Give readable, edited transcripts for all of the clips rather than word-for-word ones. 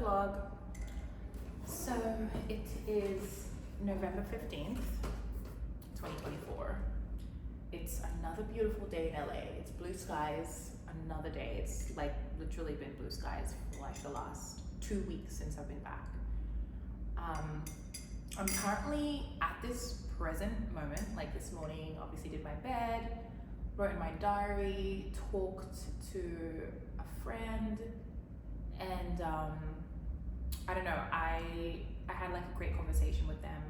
vlog. So it is November 15th, 2024. It's another beautiful day in LA. It's blue skies, another day. It's like literally been blue skies for like the last 2 weeks since I've been back. I'm currently at this present moment, like this morning, obviously did my bed, wrote in my diary, talked to a friend, and I don't know, I had like a great conversation with them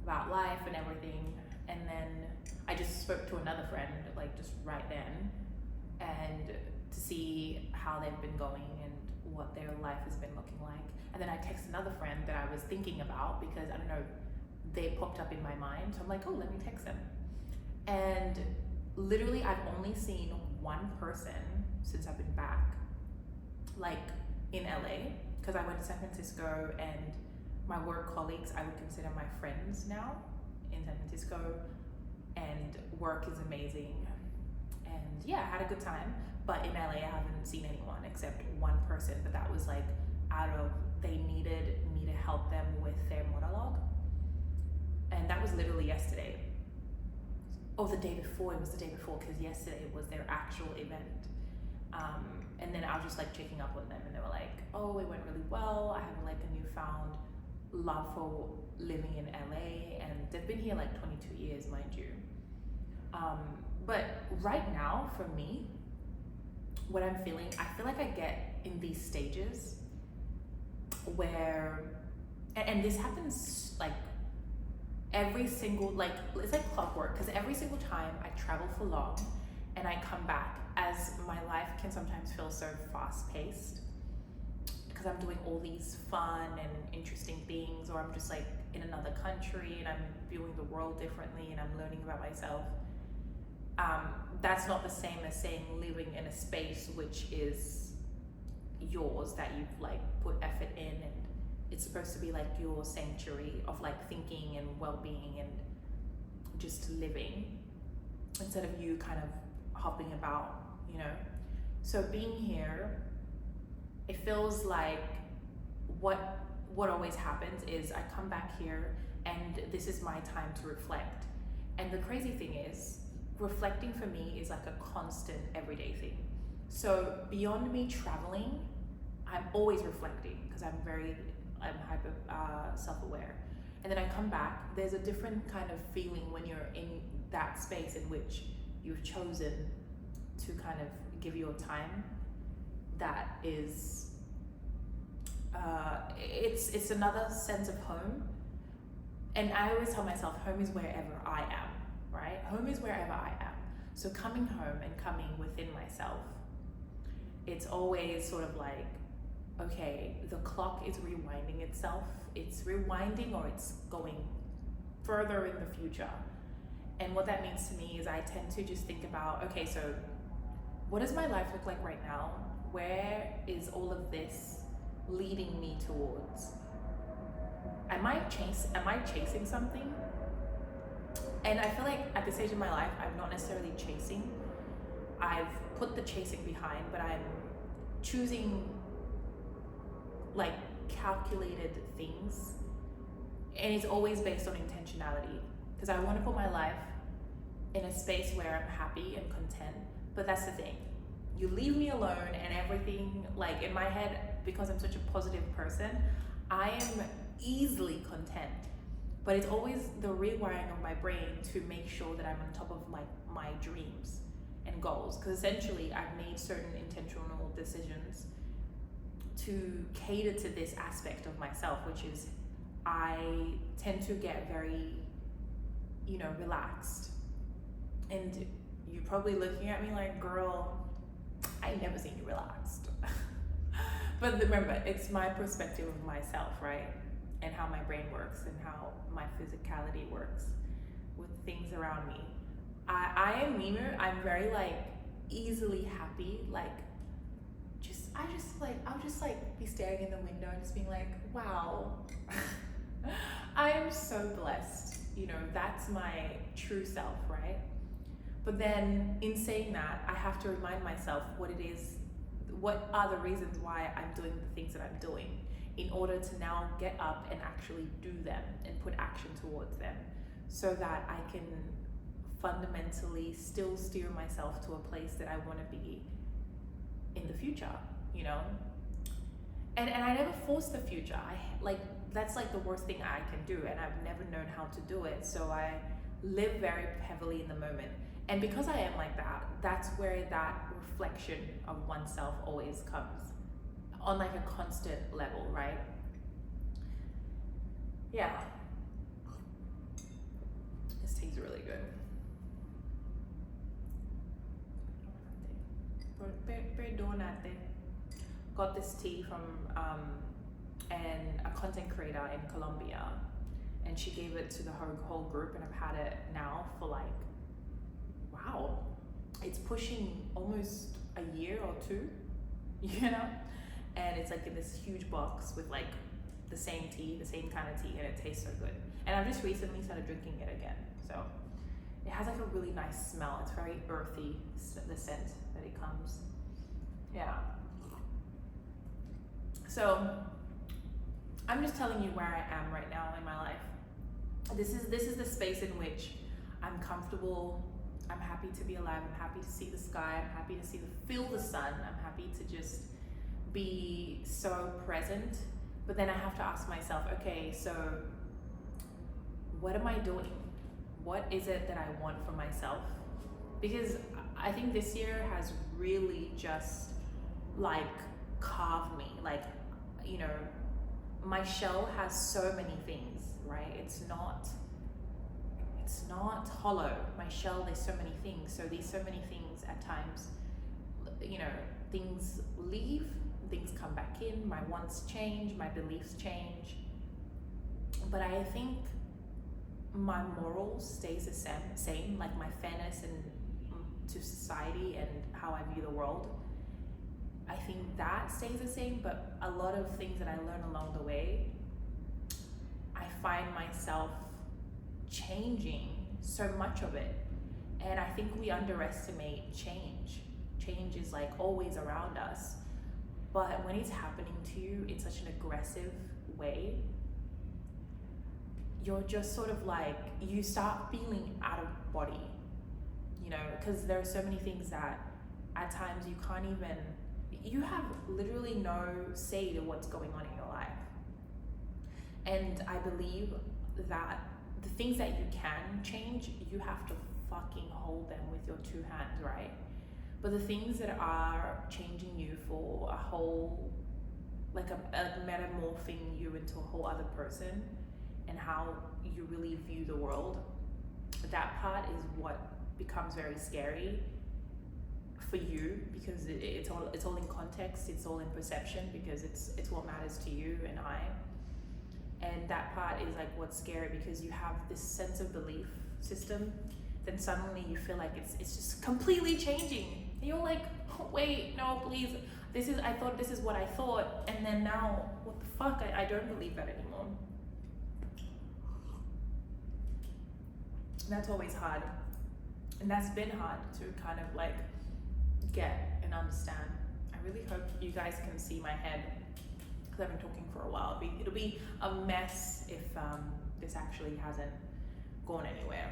about life and everything, and then I just spoke to another friend like just right then, and to see how they've been going and what their life has been looking like. And then I texted another friend that I was thinking about because I don't know, they popped up in my mind, so I'm like, oh, let me text them. And literally I've only seen one person since I've been back, like in LA, because I went to San Francisco, and my work colleagues I would consider my friends now in San Francisco, and work is amazing, and yeah, I had a good time. But in LA I haven't seen anyone except one person, but that was like out of, they needed me to help them with their monologue, and that was literally yesterday. Oh, the day before, it was the day before, because yesterday was their actual event. And then I was just like checking up on them, and they were like, oh, it went really well. I have like a newfound love for living in LA, and they've been here like 22 years, mind you. But right now for me, what I'm feeling, I feel like I get in these stages where, and this happens like every single, like it's like clockwork, because every single time I travel for long and I come back, as my life can sometimes feel so fast-paced because I'm doing all these fun and interesting things, or I'm just like in another country and I'm viewing the world differently and I'm learning about myself. That's not the same as saying living in a space which is yours, that you've like put effort in, and it's supposed to be like your sanctuary of like thinking and well-being and just living, instead of you kind of hopping about, you know. So being here, it feels like what always happens is I come back here and this is my time to reflect. And the crazy thing is, reflecting for me is like a constant everyday thing. So beyond me traveling, I'm always reflecting because I'm hyper self-aware. And then I come back, there's a different kind of feeling when you're in that space in which you've chosen to kind of give your time. That is, it's another sense of home. And I always tell myself, home is wherever I am, right? Home is wherever I am. So coming home and coming within myself, it's always sort of like, okay, the clock is rewinding itself. It's rewinding, or it's going further in the future. And what that means to me is I tend to just think about, okay, so what does my life look like right now? Where is all of this leading me towards? Am I chasing something? And I feel like at this stage in my life, I'm not necessarily chasing. I've put the chasing behind, but I'm choosing like calculated things, and it's always based on intentionality, because I want to put my life in a space where I'm happy and content. But that's the thing, you leave me alone and everything, like in my head, because I'm such a positive person, I am easily content. But it's always the rewiring of my brain to make sure that I'm on top of like my dreams and goals, because essentially I've made certain intentional decisions to cater to this aspect of myself, which is I tend to get very, you know, relaxed. And you're probably looking at me like, girl, I never seen you relaxed. But remember, it's my perspective of myself, right? And how my brain works and how my physicality works with things around me. I am Mimu. I'm very like easily happy. Like I'll just like be staring in the window and just being like, wow, I am so blessed. You know, that's my true self, right? But then in saying that, I have to remind myself what it is, what are the reasons why I'm doing the things that I'm doing. in order to now get up and actually do them and put action towards them, so that I can fundamentally still steer myself to a place that I want to be in the future, you know? And I never force the future. That's like the worst thing I can do, and I've never known how to do it. So I live very heavily in the moment. And because I am like that, that's where that reflection of oneself always comes on like a constant level, right? Yeah. This tea's really good. Perdonate. Got this tea from a content creator in Colombia, and she gave it to the whole group, and I've had it now for like, wow, it's pushing almost a year or two, you know? And it's like in this huge box with like the same tea, the same kind of tea, and it tastes so good. And I've just recently started drinking it again. So it has like a really nice smell. It's very earthy, the scent that it comes. Yeah. So I'm just telling you where I am right now in my life. This is the space in which I'm comfortable. I'm happy to be alive. I'm happy to see the sky. I'm happy to feel the sun. I'm happy to just be so present. But then I have to ask myself, okay, so what am I doing? What is it that I want for myself? Because I think this year has really just like carved me. Like, you know, my shell has so many things, right? It's not hollow. My shell, there's so many things. So these so many things at times, you know, things leave, things come back in, my wants change, my beliefs change. But I think my morals stays the same, like my fairness to society and how I view the world. I think that stays the same, but a lot of things that I learn along the way, I find myself changing so much of it. And I think we underestimate change. Change is like always around us, but when it's happening to you in such an aggressive way, you're just sort of like, you start feeling out of body, you know, because there are so many things that at times you have literally no say to what's going on in your life. And I believe that the things that you can change, you have to fucking hold them with your two hands, right? But the things that are changing you for a whole, like a metamorphing you into a whole other person and how you really view the world, that part is what becomes very scary for you, because it's all in context, it's all in perception, because it's what matters to you and I. And that part is like what's scary, because you have this sense of belief system, then suddenly you feel like it's just completely changing. And you're like, oh, wait, no, please, I thought this is what I thought, and then now, what the fuck, I don't believe that anymore. And that's always hard. And that's been hard to kind of like get and understand. I really hope you guys can see my head, because I've been talking for a while. It'll be a mess if this actually hasn't gone anywhere.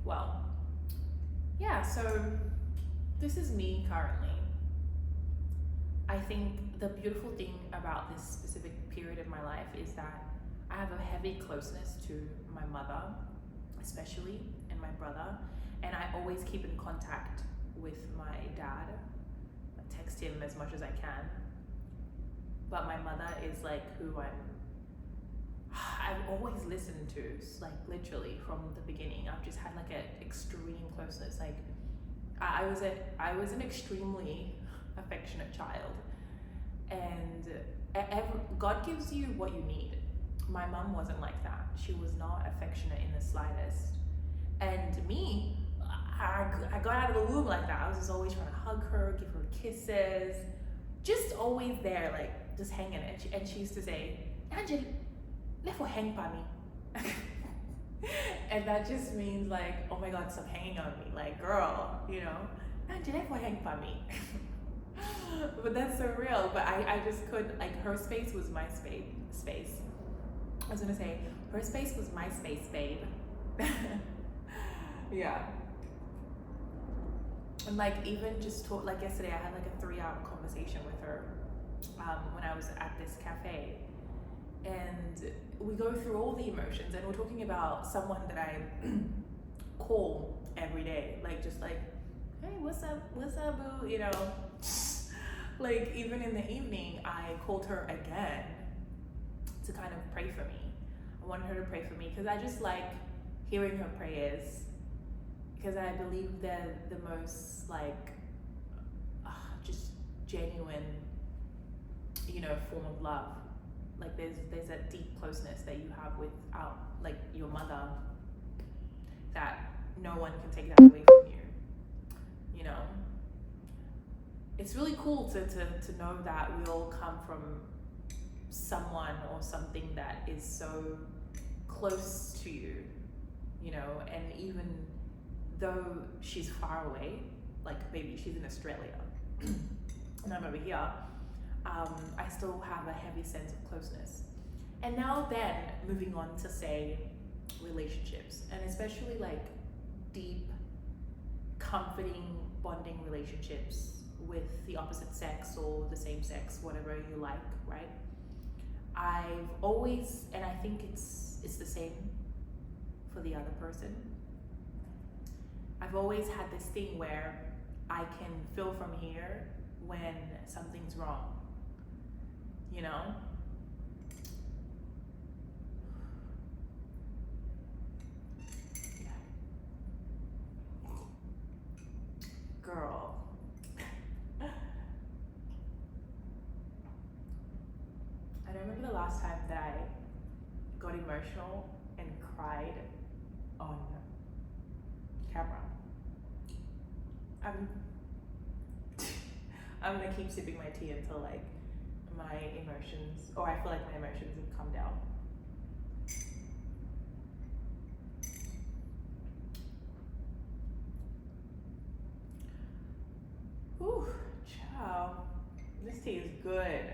Well, yeah, so this is me currently. I think the beautiful thing about this specific period of my life is that I have a heavy closeness to my mother, especially, and my brother, and I always keep in contact with my dad. I text him as much as I can, but my mother is like who I've always listened to, like literally from the beginning. I've just had like an extreme closeness. Like I was an extremely affectionate child, and God gives you what you need. My mum wasn't like that. She was not affectionate in the slightest. And me, I got out of the womb like that. I was just always trying to hug her, give her kisses, just always there, like just hanging. And she used to say, Angel, never hang by me. And that just means like, oh my God, stop hanging on me. Like, girl, Angela, why hang on me? But that's so real. But I just couldn't, like, her space was my space. I was gonna say, her space was my space, babe. Yeah. And like, even just talk, like yesterday, I had like a 3-hour conversation with her when I was at this cafe. And we go through all the emotions, and we're talking about someone that I call every day, like, just like, hey, what's up, boo, like, even in the evening, I called her again to kind of pray for me. I wanted her to pray for me because I just like hearing her prayers, because I believe they're the most like just genuine, form of love. Like, there's that deep closeness that you have with like your mother, that no one can take that away from you. It's really cool to know that we all come from someone or something that is so close to you, and even though she's far away, like maybe she's in Australia and I'm over here, I still have a heavy sense of closeness. And now then, moving on to say relationships, and especially like deep, comforting, bonding relationships with the opposite sex or the same sex, whatever you like, right? I've always, and I think it's the same for the other person, I've always had this thing where I can feel from here when something's wrong, Yeah. Girl. I don't remember the last time that I got emotional and cried on camera. I'm gonna keep sipping my tea until like my emotions, or I feel like my emotions have come down. Whew, ciao. This tea is good.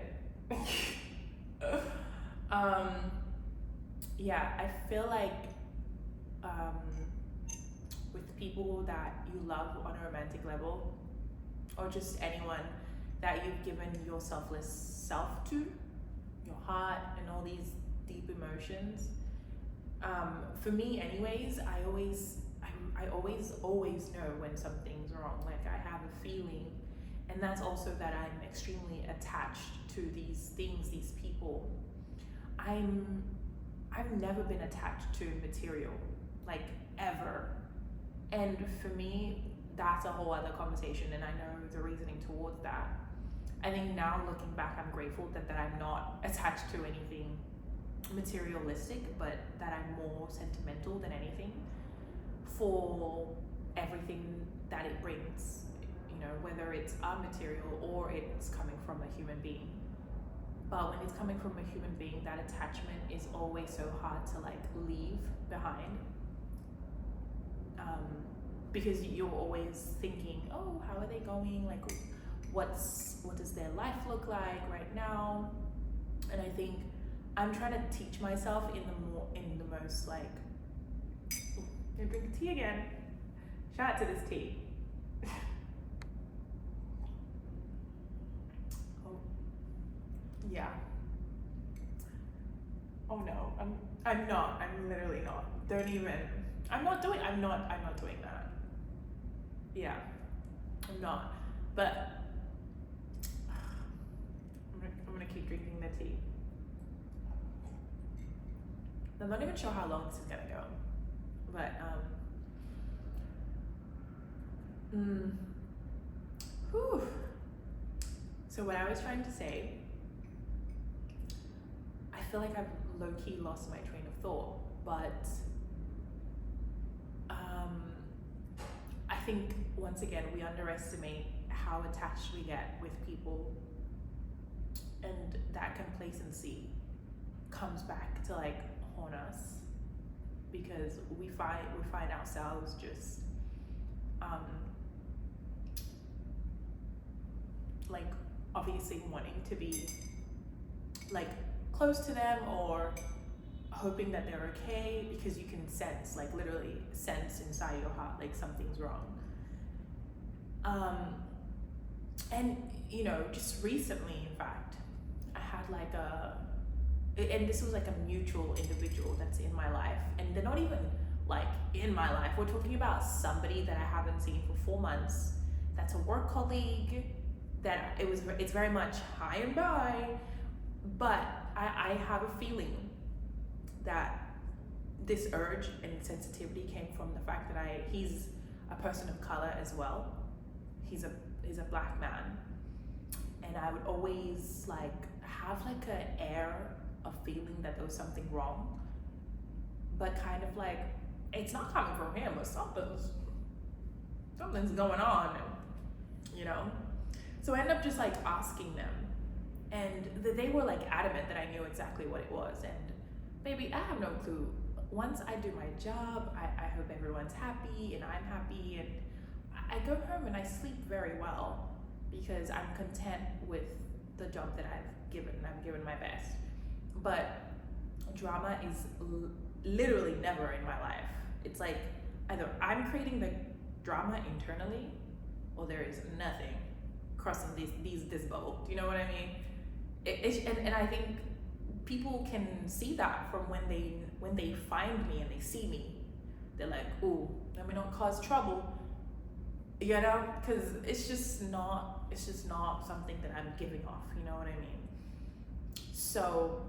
Yeah, I feel like with people that you love on a romantic level, or just anyone that you've given your selfless self to, your heart and all these deep emotions. For me anyways, I always know when something's wrong. Like, I have a feeling, and that's also that I'm extremely attached to these things, these people. I've never been attached to material, like, ever. And for me, that's a whole other conversation, and I know the reasoning towards that. I think now, looking back, I'm grateful that I'm not attached to anything materialistic, but that I'm more sentimental than anything for everything that it brings, whether it's a material or it's coming from a human being. But when it's coming from a human being, that attachment is always so hard to like leave behind, because you're always thinking, oh, how are they going? Like, what does their life look like right now? And I think I'm trying to teach myself in the most like, I'm gonna drink tea again. Shout out to this tea. Oh, yeah. Oh no, I'm not. I'm literally not. Don't even. I'm not doing that. Yeah, I'm not. But I'm gonna keep drinking the tea. I'm not even sure how long this is gonna go, but whew. So what I was trying to say, I feel like I've low-key lost my train of thought, but I think once again we underestimate how attached we get with people, and that complacency comes back to like haunt us, because we find ourselves just like obviously wanting to be like close to them, or hoping that they're okay, because you can sense, like literally sense inside your heart, like something's wrong. And you know, just recently, in fact, I had like and this was like a mutual individual that's in my life, and they're not even like in my life. We're talking about somebody that I haven't seen for 4 months. That's a work colleague. That it's very much hi and bye, but I have a feeling that this urge and sensitivity came from the fact that he's a person of color as well. He's a black man, and I would always like have like an air of feeling that there was something wrong, but kind of like it's not coming from him, but something's going on, you know. So I ended up just like asking them, and they were like adamant that I knew exactly what it was. And baby, I have no clue. Once I do my job, I hope everyone's happy and I'm happy, and I go home and I sleep very well because I'm content with the job that I've given. I've given my best. But drama is literally never in my life. It's like either I'm creating the drama internally, or there is nothing crossing this bubble. Do you know what I mean? And I think people can see that from when they find me and they see me. They're like, "Ooh, let me not cause trouble," you know, because it's just not something that I'm giving off. You know what I mean? So,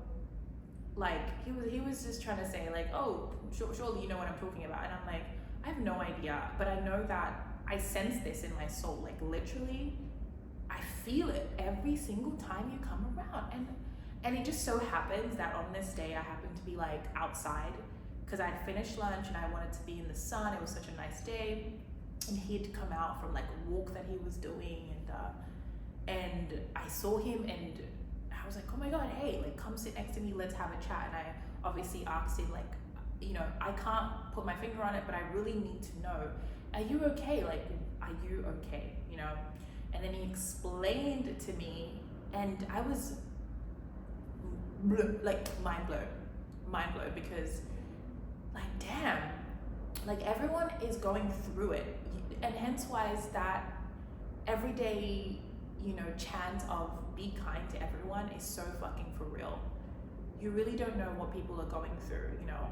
like he was just trying to say like, "Oh, surely you know what I'm talking about," and I'm like, I have no idea, but I know that I sense this in my soul, like literally. I feel it every single time you come around, and it just so happens that on this day I happened to be like outside because I'd finished lunch and I wanted to be in the sun. It was such a nice day, and he'd come out from like a walk that he was doing, and I saw him, and I was like, oh my god, hey, like come sit next to me, let's have a chat. And I obviously asked him like, you know, I can't put my finger on it, but I really need to know, are you okay? Like, are you okay? You know? And then he explained to me, and I was like mind blown, because like, damn, like everyone is going through it, and hence why is that everyday, you know, chant of be kind to everyone is so fucking for real. You really don't know what people are going through, you know.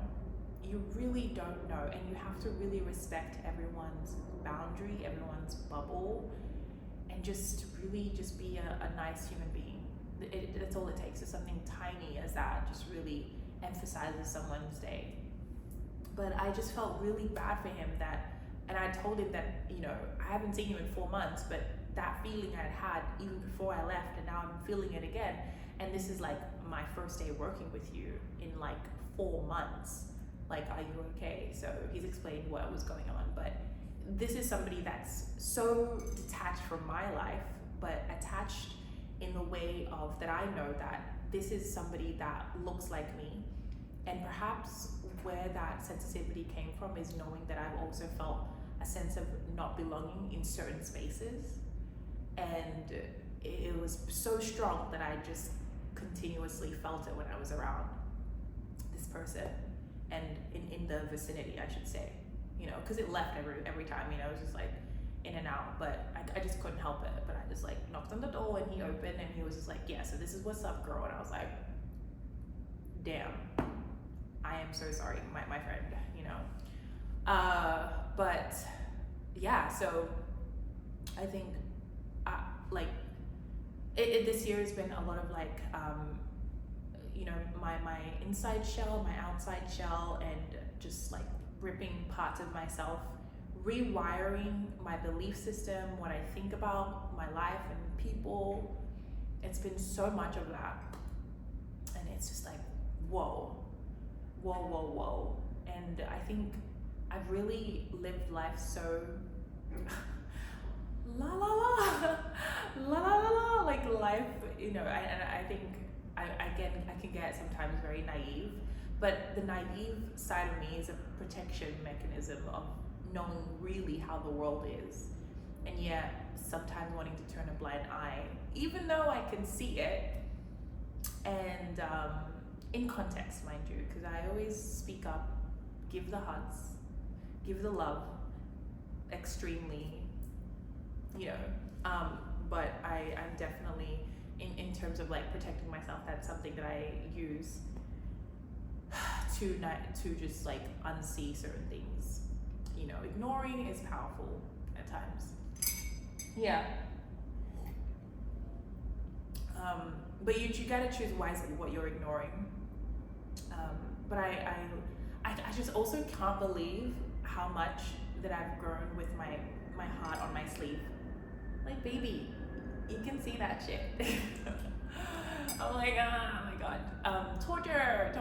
You really don't know, and you have to really respect everyone's boundary, everyone's bubble, and just really just be a nice human being. That's all it takes. Is something tiny as that just really emphasizes someone's day. But I just felt really bad for him and I told him that, you know, I haven't seen you in 4 months, but that feeling I'd had even before I left, and now I'm feeling it again. And this is like my first day working with you in like 4 months. Like, are you okay? So he's explained what was going on, but this is somebody that's so detached from my life, but attached in the way of that I know that this is somebody that looks like me. And perhaps where that sensitivity came from is knowing that I've also felt a sense of not belonging in certain spaces. And it was so strong that I just continuously felt it when I was around this person, and in the vicinity, I should say, you know, because it left every time, you know, it was just like in and out, but I just couldn't help it. But I just like knocked on the door, and he opened, and he was just like, yeah, so this is what's up, girl. And I was like, damn, I am so sorry, my friend, you know. But yeah, so I think like this year has been a lot of like you know, my inside shell, my outside shell, and just like ripping parts of myself, rewiring my belief system, what I think about my life and people. It's been so much of that, and it's just like whoa. And I think I've really lived life so like life, you know. And I think I can get sometimes very naive, But the naive side of me is a protection mechanism of knowing really how the world is, and yet sometimes wanting to turn a blind eye, even though I can see it, and in context, mind you, because I always speak up, give the hugs, give the love, extremely, you know, but I'm definitely, in terms of like protecting myself, that's something that I use to just like unsee certain things. You know, ignoring is powerful at times. Yeah. But you gotta choose wisely what you're ignoring. But I just also can't believe how much that I've grown with my heart on my sleeve. Like, baby, you can see that shit. I'm like, oh my god, torture.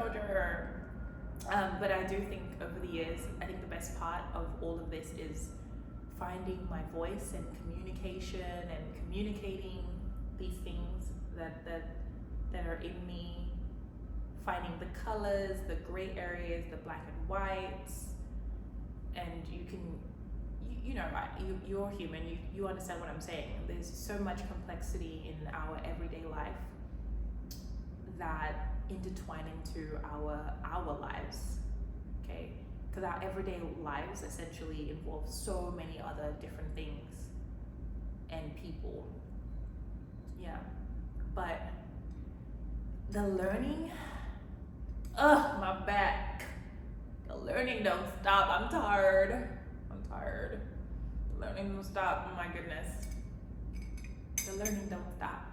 But I do think over the years, I think the best part of all of this is finding my voice and communication and communicating these things that are in me, finding the colors, the gray areas, the black and whites, and you can, you know, you're human, you understand what I'm saying. There's so much complexity in our everyday life that intertwine into our lives, okay? Because our everyday lives essentially involve so many other different things and people. Yeah, but the learning, my back. The learning don't stop. I'm tired. The learning don't stop. Oh my goodness. The learning don't stop.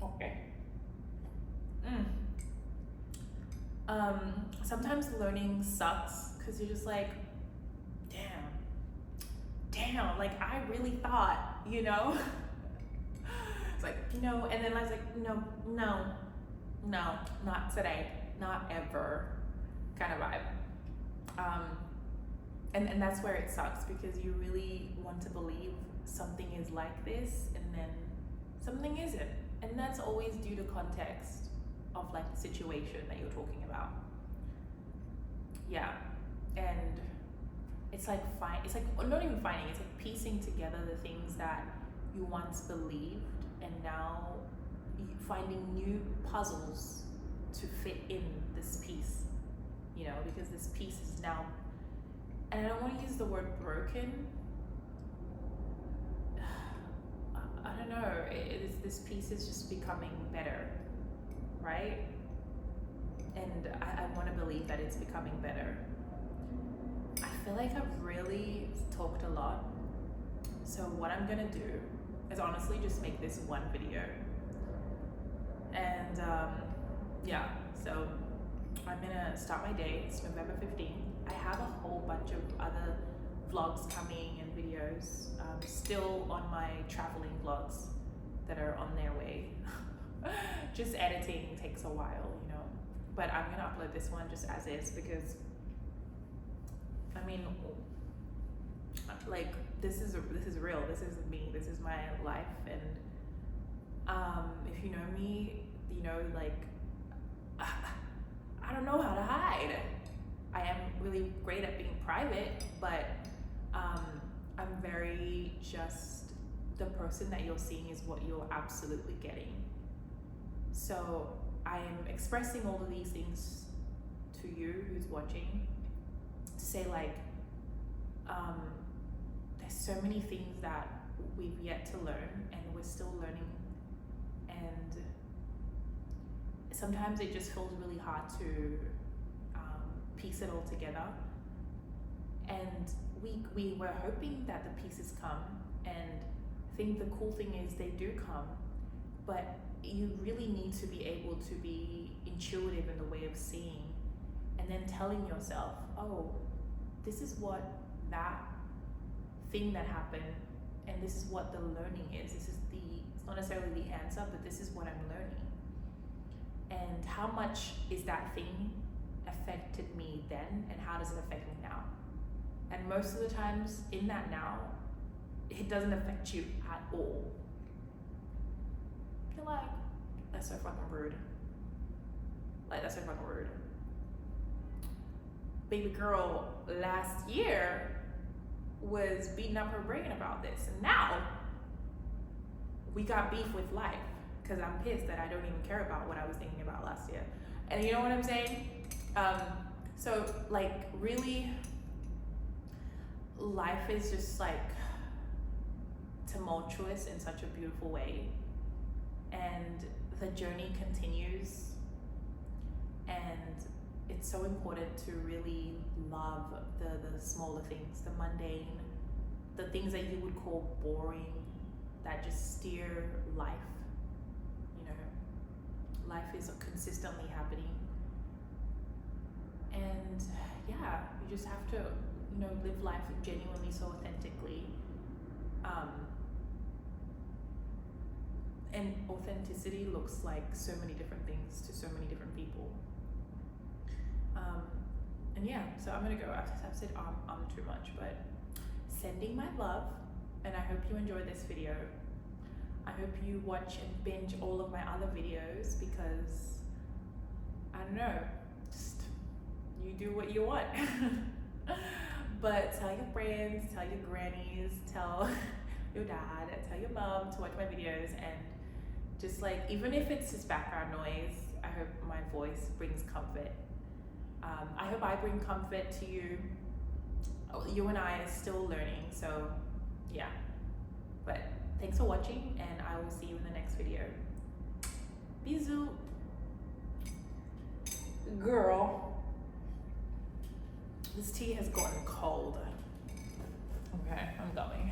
Okay. Sometimes learning sucks because you're just like, damn, like I really thought, you know? It's like, you know, and then I was like, no, not today, not ever, kind of vibe. And that's where it sucks, because you really want to believe something is like this and then something isn't. And that's always due to context of like the situation that you're talking about. Yeah, and it's like not even finding, it's like piecing together the things that you once believed, and now finding new puzzles to fit in this piece, you know, because this piece is now, and I don't want to use the word broken, I don't know, this piece is just becoming better, right? And I want to believe that it's becoming better. I feel like I've really talked a lot, so what I'm gonna do is honestly just make this one video. And yeah, so I'm gonna start my day. It's November 15th. I have a whole bunch of other vlogs coming and videos still on my traveling vlogs that are on their way. Just editing takes a while, you know, but I'm gonna upload this one just as is, because I mean, like, this is real, this is me, this is my life. And if you know me, you know, like, I don't know how to hide. I am really great at being private, but I'm very just, the person that you're seeing is what you're absolutely getting. So I am expressing all of these things to you who's watching, to say like, there's so many things that we've yet to learn, and we're still learning, and sometimes it just feels really hard to piece it all together. And we were hoping that the pieces come, and I think the cool thing is they do come, but you really need to be able to be intuitive in the way of seeing, and then telling yourself, oh, this is what that thing that happened, and this is what the learning is. This is it's not necessarily the answer, but this is what I'm learning. And how much is that thing affected me then, and how does it affect me now? And most of the times in that now, it doesn't affect you at all. You're like, that's so fucking rude. Like, that's so fucking rude. baby girl last year was beating up her brain about this, and now we got beef with life because I'm pissed that I don't even care about what I was thinking about last year. And you know what I'm saying? So like really, life is just like tumultuous in such a beautiful way, and the journey continues, and it's so important to really love the smaller things, the mundane, the things that you would call boring, that just steer life. You know, life is consistently happening, and yeah, you just have to, you know, live life genuinely, so authentically. And authenticity looks like so many different things to so many different people. And yeah, so I'm gonna go. I've said too much, but sending my love, and I hope you enjoy this video. I hope you watch and binge all of my other videos, because I don't know, just you do what you want. But tell your friends, tell your grannies, tell your dad, tell your mom to watch my videos, and just like, even if it's just background noise, I hope my voice brings comfort. I hope I bring comfort to you. You and I are still learning, so yeah. But thanks for watching, and I will see you in the next video. Bisous. Girl, this tea has gotten cold. Okay, I'm going.